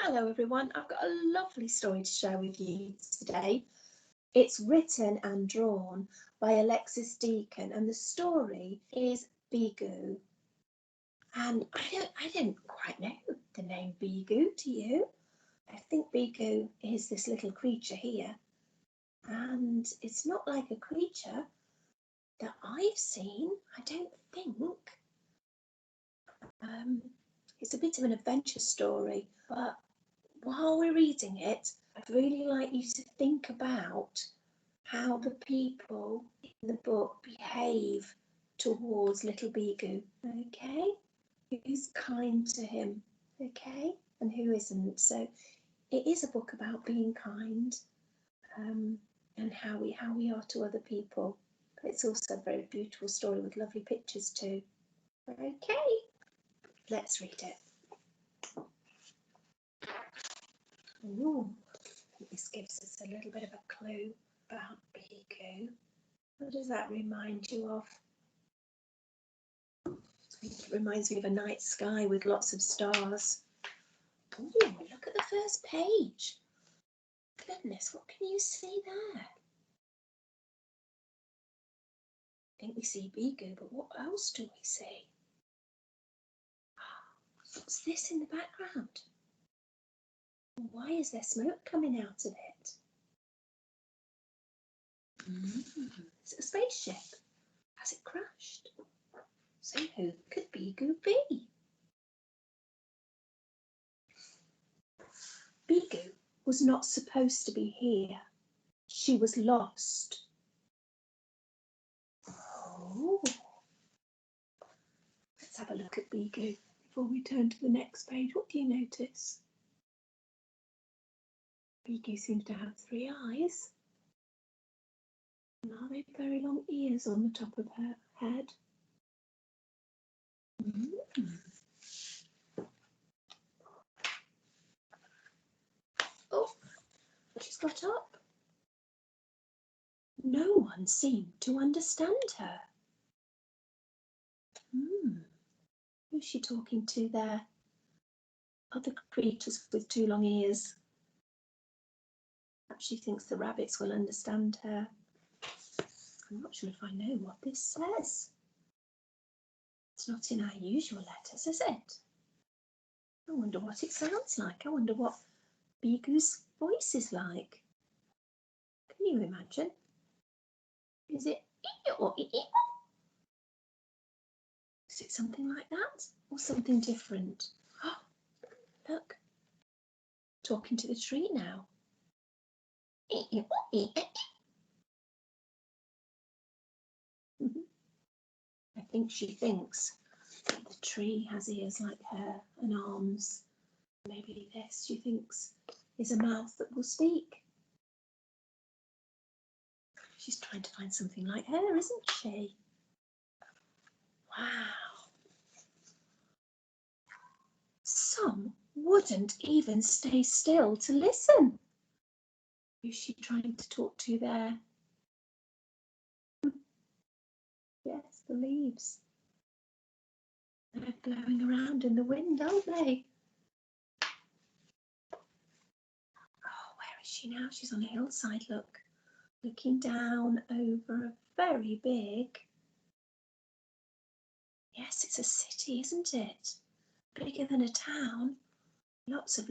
Hello everyone, I've got a lovely story to share with you today. It's written and drawn by Alexis Deacon and the story is Beegu. And I didn't quite know the name Beegu, do you? I think Beegu is this little creature here, and it's not like a creature that I've seen, I don't think. It's a bit of an adventure story, but while we're reading it, I'd really like you to think about how the people in the book behave towards little Beegu, okay? Who's kind to him, okay? And who isn't. So it is a book about being kind and how we are to other people. But it's also a very beautiful story with lovely pictures too. Okay, let's read it. Ooh, this gives us a little bit of a clue about Beegu. What does that remind you of? It reminds me of a night sky with lots of stars. Ooh, look at the first page. Goodness, what can you see there? I think we see Beegu, but what else do we see? What's this in the background? Why is there smoke coming out of it? Is it a spaceship? Has it crashed? So who could Beegu be? Beegu was not supposed to be here. She was lost. Oh. Let's have a look at Beegu before we turn to the next page. What do you notice? Beegu seems to have 3 eyes. And are they very long ears on the top of her head? Oh, she's got up. No one seemed to understand her. Who's she talking to there? Other creatures with 2 long ears. Perhaps she thinks the rabbits will understand her. I'm not sure if I know what this says. It's not in our usual letters, is it? I wonder what it sounds like. I wonder what Beegu's voice is like. Can you imagine? Is it or is it something like that or something different? Oh, look, talking to the tree now. I think she thinks that the tree has ears like her and arms. Maybe this, she thinks, is a mouth that will speak. She's trying to find something like her, isn't she? Wow. Some wouldn't even stay still to listen. Who's she trying to talk to there? Yes, the leaves. They're blowing around in the wind, aren't they? Oh, where is she now? She's on a hillside, look. Looking down over a very big... Yes, it's a city, isn't it? Bigger than a town. Lots of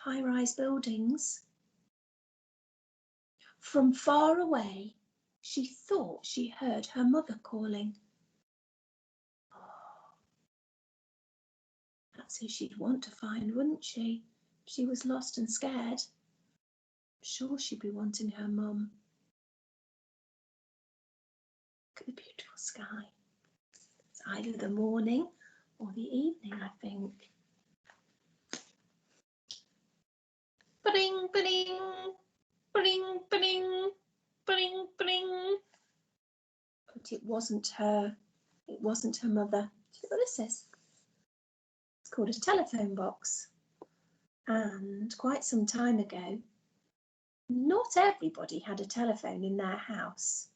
high-rise buildings. From far away, she thought she heard her mother calling. Oh, that's who she'd want to find, wouldn't she? If she was lost and scared. I'm sure she'd be wanting her mum. Look at the beautiful sky. It's either the morning or the evening, I think. Ba-ding, ba-ding, ba-ding, ba-ding, ba-ding, ba-ding. But it wasn't her. It wasn't her mother. Do you know what this is? It's called a telephone box. And quite some time ago, not everybody had a telephone in their house.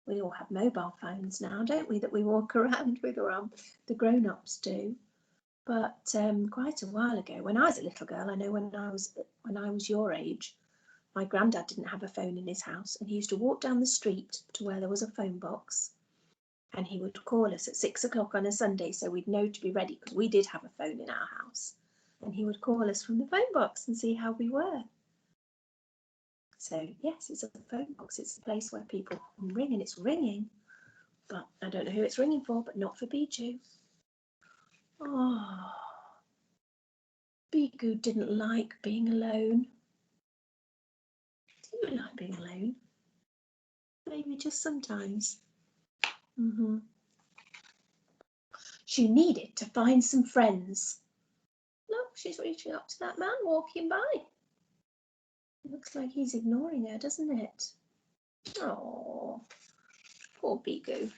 We all have mobile phones now, don't we, that we walk around with, or the grown-ups do. But quite a while ago, when I was a little girl, I know when I was your age, my granddad didn't have a phone in his house, and he used to walk down the street to where there was a phone box, and he would call us at 6 o'clock on a Sunday, so we'd know to be ready, because we did have a phone in our house, and he would call us from the phone box and see how we were. So yes, it's a phone box. It's a place where people can ring, and it's ringing, but I don't know who it's ringing for, but not for Beegu. Oh, Beegu didn't like being alone. Do you like being alone? Maybe just sometimes. She needed to find some friends. Look, she's reaching up to that man walking by. It looks like he's ignoring her, doesn't it? Oh, poor Beegu.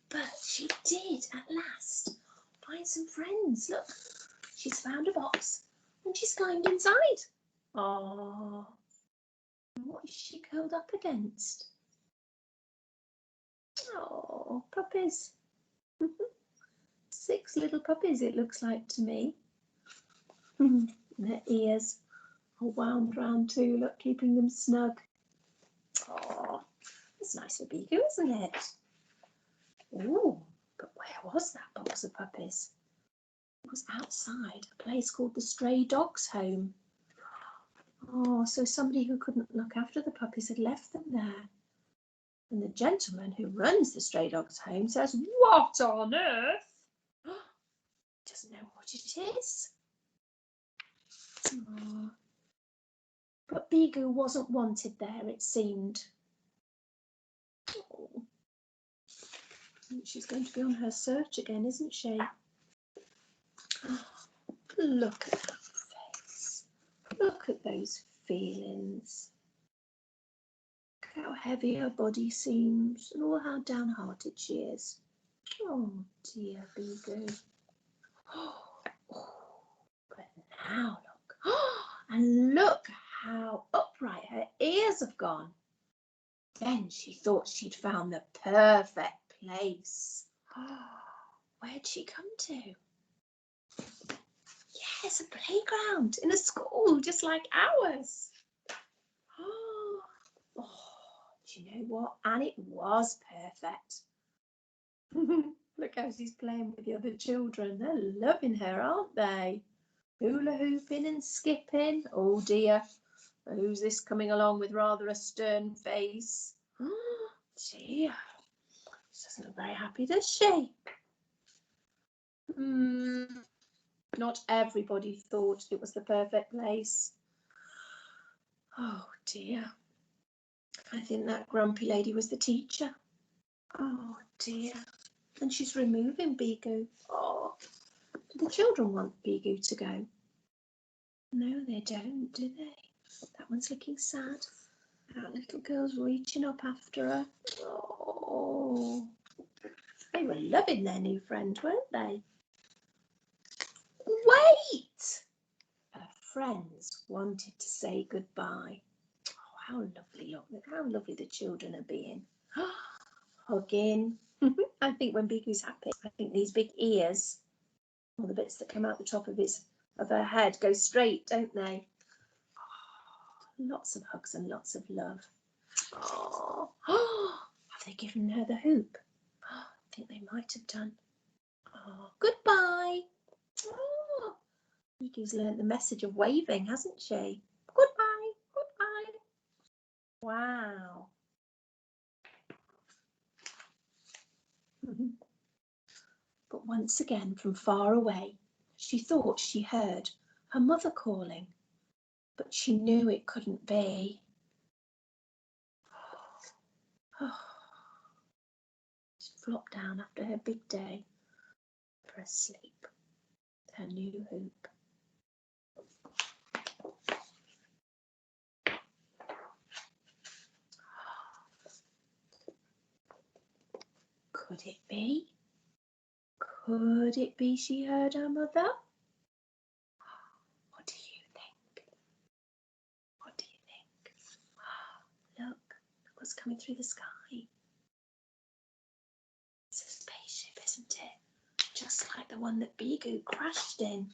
But she did at last find some friends. Look, she's found a box and she's climbed inside. Oh, what is she curled up against? Oh, puppies. 6 little puppies, it looks like to me. Their ears are wound round too, look, keeping them snug. Oh, it's nice for Beegu, isn't it? Oh, but where was that box of puppies? It was outside a place called the Stray Dogs Home. Oh, so somebody who couldn't look after the puppies had left them there. And the gentleman who runs the Stray Dogs Home says, "What on earth?" Doesn't know what it is. Oh. But Beegu wasn't wanted there, it seemed. Oh. She's going to be on her search again, isn't she? Oh, look at that face. Look at those feelings. Look how heavy her body seems, and all how downhearted she is. Oh dear, Beegu. Oh, but now look. And look how upright her ears have gone. Then she thought she'd found the perfect place. Where'd she come to? Yes, a playground in a school just like ours. Oh, do you know what? And it was perfect. Look how she's playing with the other children. They're loving her, aren't they? Hula hooping and skipping. Oh dear. Who's this coming along with rather a stern face? Oh dear. She doesn't look very happy, does she? Not everybody thought it was the perfect place. Oh dear. I think that grumpy lady was the teacher. Oh dear. And she's removing Beegu. Oh, do the children want Beegu to go? No, they don't, do they? That one's looking sad. That little girl's reaching up after her. Oh, they were loving their new friend, weren't they? Wait! Her friends wanted to say goodbye. Oh, how lovely, look how lovely the children are being. Hugging. I think when Beegu's happy, I think these big ears, or the bits that come out the top of her head, go straight, don't they? Lots of hugs and lots of love. Oh, have they given her the hoop? I think they might have done. Oh, goodbye. Oh, Beegu's learnt the message of waving, hasn't she? Goodbye, goodbye. Wow. But once again, from far away, she thought she heard her mother calling, but she knew it couldn't be. She flopped down after her big day for a sleep. Her new hoop. Could it be? Could it be she heard her mother? What do you think? What do you think? Look what's coming through the sky. It's a spaceship, isn't it? just like the one that Beegu crashed in.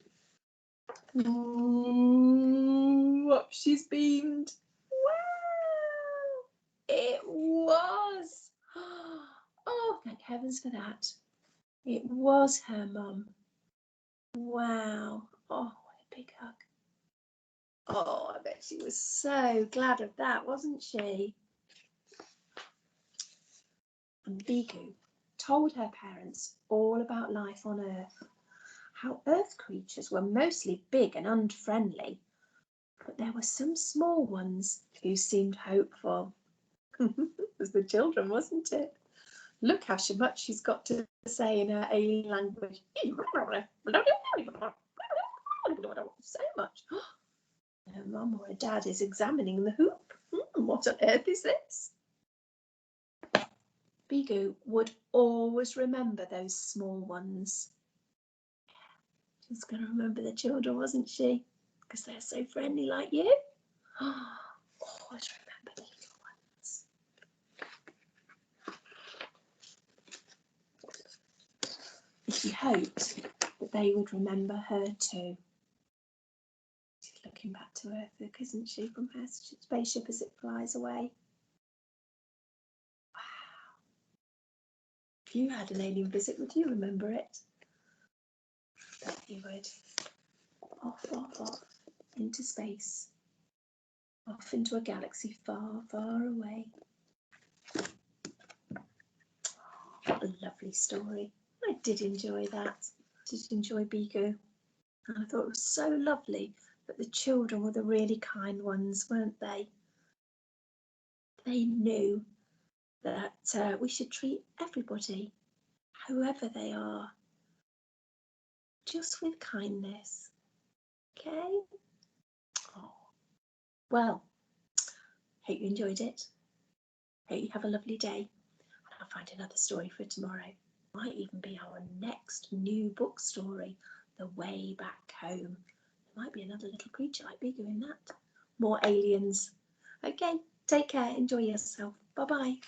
Up she's beamed. Wow! It was. Oh, thank heavens for that. It was her mum. Wow. Oh, what a big hug. Oh, I bet she was so glad of that, wasn't she? And Beegu told her parents all about life on Earth, how Earth creatures were mostly big and unfriendly, but there were some small ones who seemed hopeful. It was the children, wasn't it? Look how much she's got to say in her alien language. So much. Her mum or her dad is examining the hoop. What on earth is this? Beegu would always remember those small ones. She was going to remember the children, wasn't she? Because they're so friendly like you. Always remember the little ones. She hoped that they would remember her too. She's looking back to Earth, isn't she, from her spaceship as it flies away. Wow. If you had an alien visit, would you remember it? I bet you would. Off, off, off into space. Off into a galaxy far, far away. What a lovely story. I did enjoy that. I did enjoy Beegu. And I thought it was so lovely that the children were the really kind ones, weren't they? They knew that we should treat everybody, whoever they are, just with kindness. Okay? Oh. Well, hope you enjoyed it. Hope you have a lovely day. And I'll find another story for tomorrow. Might even be our next new book story, The Way Back Home. There might be another little creature like Beegu in that. More aliens. Okay, take care, enjoy yourself. Bye-bye.